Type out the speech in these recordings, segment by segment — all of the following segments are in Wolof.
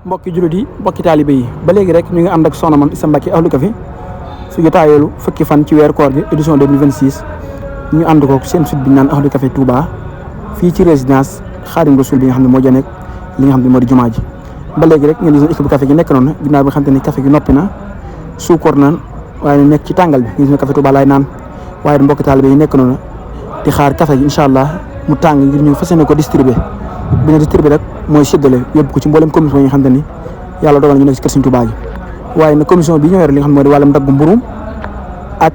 mbokki jullit yi mbokki taalibe yi ba léegi rek ñu ngi ànd ak Soxna Mame Issa Mbacké Ahlu Café su jotaayeelu fukki fan ci weer koor gi édition 2026 ñu ànd ko seen site bi ñu naan Ahlu Café Touba fii ci résidence Xaadim Rasul bi nga xam ne moo ja nekk li nga xam ne moo di jumaa ji ba léegi rek ngeen gis équipe bu café gi nekk noonu ginnaaw bi nga xam te ne café gi noppi na suukar naan waaye nekk ci tàngal bi gis nga café Touba laay naan waaye mbokki taalibe yi nekk noonu di xaar café gi incha allah mu tàng ngir ñu fas yéene ko distribuer bi ñu distribuer rek mooy séddale yóbbu ko ci mboolem commission yi nga xam te ni yàlla dogal ñu nekk ci kër Sëriñ Touba gi waaye nag commission bi ñoo yor li nga xam ne moo di wàllum daggu mburu ak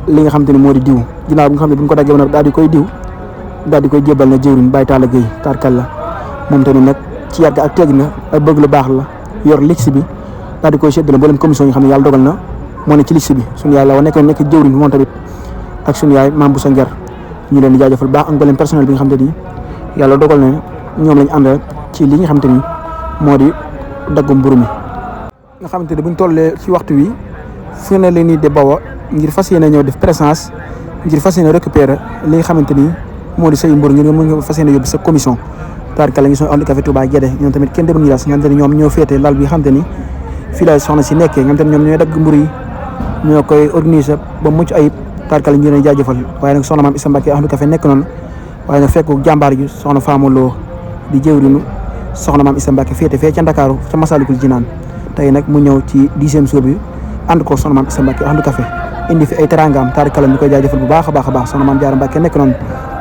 li nga xam te ni moo di diw ginnaaw bi nga xam ne bu ñu ko daggee ba daal di koy diw daal di koy jébal na jëwriñ Baye Talla Gueye tarkal la moom tamit nag ci yàgg ak tegg na ak bëgg lu baax la yor liste bi daal di koy séddale mboolem commission yi nga xam ne yàlla dogal na moo ne ci liste bi suñu yaay la nekk jëwriñ bi moom tamit ak suñu yaay Mame Boussa Nguer ñu leen di jaajëfal baax ak mboolem personnel bi nga xam te ni yàlla dogal na ñoom lañ ànd ci li nga xamante ni moo di daggu mburu mi nga xamante ni buñ tollee ci waxtu wi fu ne leen ni de bawa ngir fas yéene ñëw def présence ngir fas yéene récupérer li nga xamante ni moo di say mburu ngir mën nga fas yéene yóbbu sa commission tarka la ngi son Ahlu Café Touba Guédé ñoom tamit kenn demul ñilaas nga xamante ni ñoom ñoo féete lal bi nga xamante ni fii la soxna si nekkee nga xamante ni ñoom ñooy dagg mburu yi ñoo koy organiser ba mucc ayib tarka la ñu leen jaajëfal waaye nag Soxna Mame Issa Mbacké Ahlu Café nekk noonu waaye nag fekk jàmbaar ji soxna Fama Lo di jëwriñu Soxna Mame Issa Mbacké féete fee ca Ndakaaru ca Masalikul Jinaan tey nag mu ñëw ci 10e jour bi ànd ko Soxna Mame Issa Mbacké Ahlu Café indi fi ay teraangaam taarikala ñu koy jaajëfal bu baax a baax a baax Soxna Mame Diarra Mbacké nekk noonu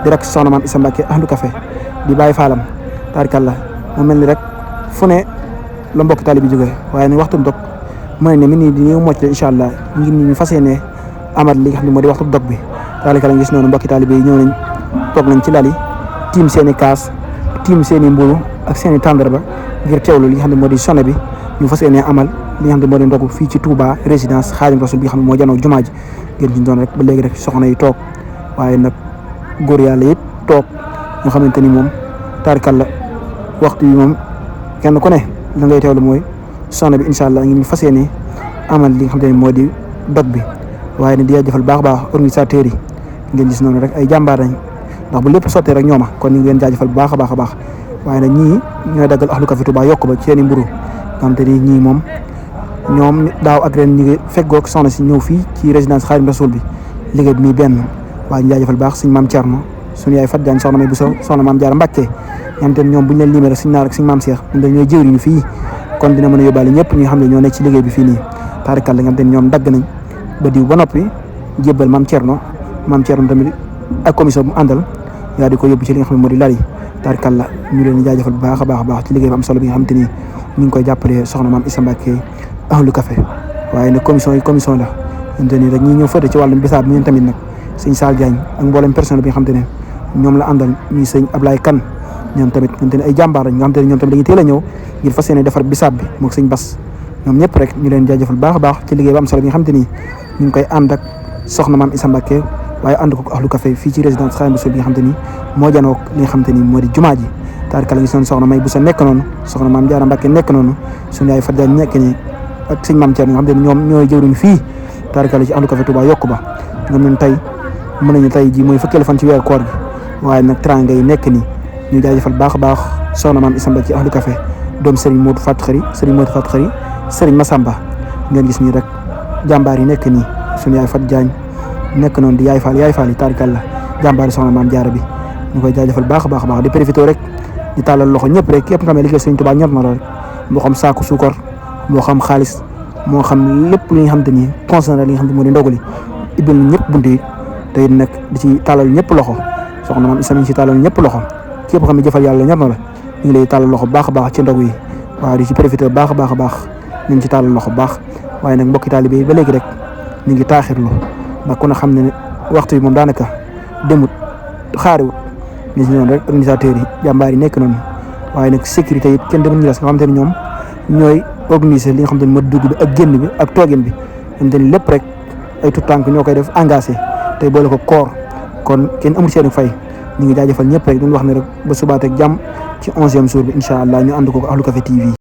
di rek Soxna Mame Issa Mbacké Ahlu Café di bàyyi faalam taarikala mu mel ni rek fu ne la mbokk taali bi jógee waaye nag waxtu dog mu ne mi nii di ñëw mocc incha allah ngir ñu fas yéene amat li nga xam ne moo di waxtu dog bi taarikala gis noonu mbokki taali bi ñëw nañ toog nañ ci lali tiim seen i kaas tiim seen i mburu ak seen i tàndarba ngir teewlu li nga xam ne moo di sonné bi ñu fas yéene amal li nga xam ne moo di ndogu fii ci Touba résidence Xaadim Rasul bi nga xam ne moo janoo jumaa ji ngir ñu doon rek ba léegi rek soxna yi toog waaye nag góor yàlla yëpp toog nga xamante ni moom taarikal la waxtu yi moom kenn ku ne la ngay teewlu mooy sonné bi incha allah ngir ñu fas yéene amal li nga xam ne moo di dog bi waaye nag di jaajëfal baax a baax organisateurs yi ngeen gis noonu rek ay jàmbaar lañ ndax bu lépp sottee rek ñooma kon ñu ngi leen jaajëfal bu baax a baax a baax waaye nag ñii ñooy daggal Ahlu Café Touba yokk ba ci seen i mburu nga xam te ni ñii moom ñoom daaw ak ren ñu ngi feggoog soxna si ñëw fii ci résidence Xaadim Rasul bi liggéey bi muy benn waaye ñu jaajëfal baax suñ maam Thierno suñu yaay Fat Diagne soxna May Bousso soxna Mame Diarra Mbacké nga xam te ne ñoom buñ leen limee rek suñ naar ak suñ maam Cheikh ñooy jëwriñu fii kon dina mën a yóbbaale ñëpp ñi nga xam ne ñoo nekk ci liggéey bi fii nii taarikal la nga xam te ne ñoom dagg nañ ba diw ba noppi jébbal maam Thierno tamit ak commission bu àndal yaa di ko yóbbu ci li nga xam ne moo di lari taarikal la ñu leen di jaajëfal bu baax a baax a baax ci liggéey bu am solo bi nga xam te ni ñu ngi koy jàppale Soxna Mame Issa Mbacké Ahlu Café waaye nag commission la xamante ni rek ñi ñëw fëte ci wàllum bisaab ñun tamit nag sëñ Sall Diagne ak mboolem personnel bi nga xam te ne ñoom la àndal ñuy sëñ Ablaye Kane ñoom tamit nga xam te ne ay jàmbaar lañ nga xam te ne ñoom tamit dañuy teel a ñëw ngir fas yéene defar bisaab bi moog sëñ Bass ñoom ñëpp rek ñu leen jaajëfal baax a baax ci liggéey bu am solo bi nga xam te ni ñu ngi koy ànd ak Soxna Mame Issa Mbacké waaye ànd ko Ahlu Café fii ci résidence Xaadim Rasul bi nga xam te ni moo janoo li nga xam te ni moo di jumaa ji taarikala gis noonu soxna May Bousso nekk noonu soxna Mame Diarra Mbacké nekk noonu suñu yaay Fat Diagne nekk nii ak sëñ Mame Thierno nga xam te ni ñoom ñooy jëwriñ fii taarikala ci Ahlu Café Touba yokku ba nga mën tey mën nañu tey ji mooy fukkeelu fan ci weer koor gi waaye nag teranga yi nekk nii ñu jaajëfal baax a baax soxna Mame Issa Mbacké Ahlu Café doom Serigne Modou Fatou Khari Serigne Massamba ngeen gis nii rek jàmbaar yi nekk nii suñu yaay Fat Diagne nekk noonu di yaay faal yi taarikal la jàmbaari soxna Mame Diarra bi ñu koy jaajëfal baax a baax a baax di profité rek di tàllal loxo ñëpp rek képp nga xam ne liggéey Sëriñ Touba ñor na la rek moo xam saaku suukar moo xam xaalis moo xam lépp li nga xam te ni concerné li nga xam te moo di ndogali ibbil ñëpp bunt yi te nag di ci tàllal ñëpp loxo soxna Mame Issa mi ci tàllal ñëpp loxo képp xam ne jëfal yàlla ñor na la ñu ngi lay tàllal loxo baax a baax ci ndog yi waaw di ci profité baax a baax a baax ñu ngi ci tàllal loxo baax waaye nag mbokki taalibe yi ba léegi rek ñu ngi taaxirlu ndax ku ne xam ne waxtu bi moom daanaka demut xaariwut ni si noonu rek organisateurs yi jàmbaar yi nekk noonu waaye nag sécurité yi kenn demul ñu las nga xamante ni ñoom ñooy organiser li nga xamante ni moo dugg bi ak génn bi ak toogin bi xamante ni lépp rek ay tout tànk ñoo koy def engagé tey boole ko koor kon kenn amul seen fay ñu ngi jaajëfal ñëpp rek duñu wax ne rek ba subaat ak jàmm ci 11e jour bi incha allah ñu ànd ko Ahlu Café TV